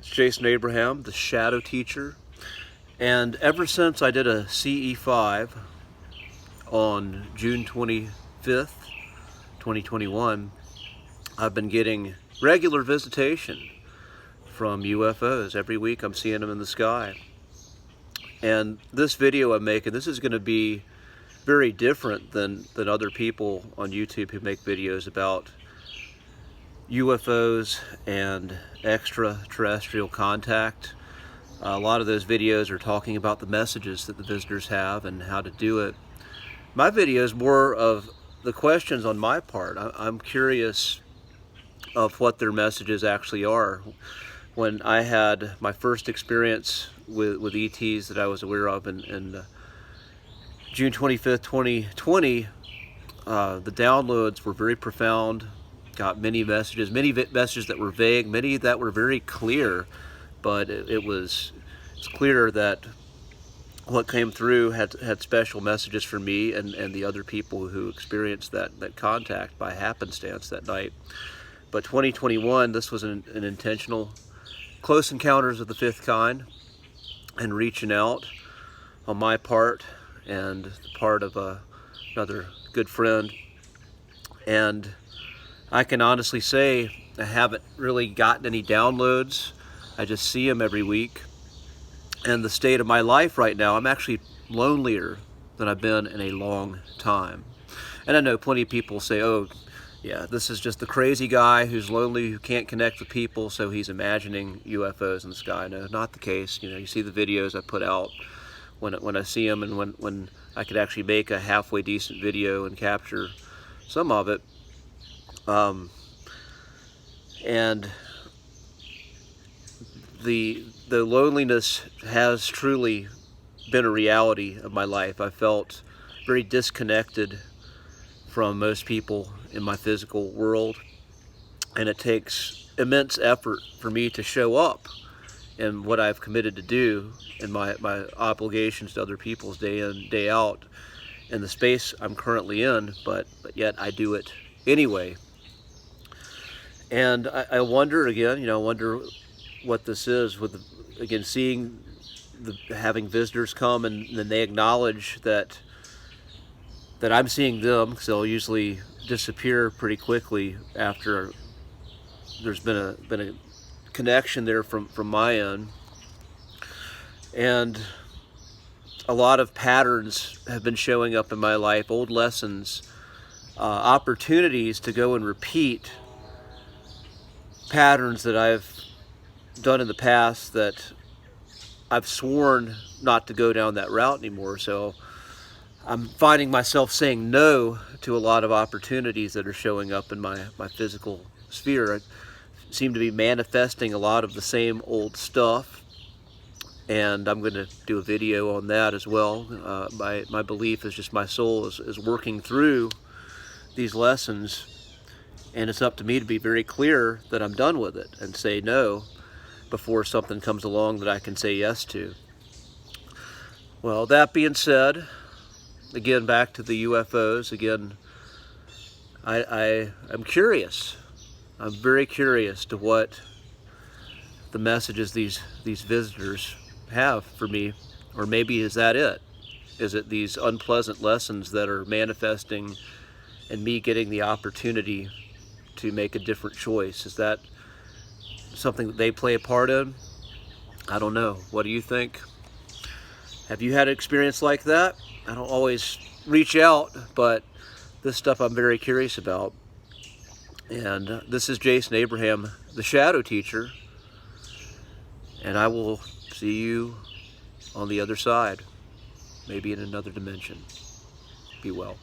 It's Jason Abraham, the Shadow Teacher, and ever since I did a CE5 on June 25th, 2021, I've been getting regular visitation from UFOs. Every week I'm seeing them in the sky. And this video I'm making, this is going to be very different than other people on YouTube who make videos about UFOs and extraterrestrial contact. A lot of those videos are talking about the messages that the visitors have and how to do it. My video is more of the questions on my part. I'm curious of what their messages actually are. When I had my first experience with ETs that I was aware of in June 25th, 2020, the downloads were very profound. Got many messages that were vague, many that were very clear, but it's clear that what came through had special messages for me and the other people who experienced that contact by happenstance that night. But 2021, this was an intentional close encounters of the fifth kind, and reaching out on my part and the part of another good friend. And I can honestly say I haven't really gotten any downloads. I just see them every week. And the state of my life right now, I'm actually lonelier than I've been in a long time. And I know plenty of people say, oh, yeah, this is just the crazy guy who's lonely, who can't connect with people, so he's imagining UFOs in the sky. No, not the case. You know, you see the videos I put out when I see them, and when I could actually make a halfway decent video and capture some of it. And the loneliness has truly been a reality of my life. I felt very disconnected from most people in my physical world, and it takes immense effort for me to show up in what I've committed to do in my obligations to other people's day in, day out in the space I'm currently in, but yet I do it anyway. And I wonder again, I wonder what this is with, again, seeing having visitors come and then they acknowledge that I'm seeing them, because they'll usually disappear pretty quickly after there's been a connection there from my end. And a lot of patterns have been showing up in my life, old lessons, opportunities to go and repeat patterns that I've done in the past that I've sworn not to go down that route anymore. So I'm finding myself saying no to a lot of opportunities that are showing up in my physical sphere. I seem to be manifesting a lot of the same old stuff, and I'm going to do a video on that as well. My belief is just my soul is working through these lessons, and it's up to me to be very clear that I'm done with it and say no before something comes along that I can say yes to. Well, that being said, again, back to the UFOs. Again, I'm curious. I'm very curious to what the messages these visitors have for me. Or maybe is that it? Is it these unpleasant lessons that are manifesting and me getting the opportunity to make a different choice? Is that something that they play a part in? I don't know. What do you think? Have you had an experience like that? I don't always reach out, but this stuff I'm very curious about. And this is Jason Abraham, the Shadow Teacher, and I will see you on the other side, maybe in another dimension. Be well.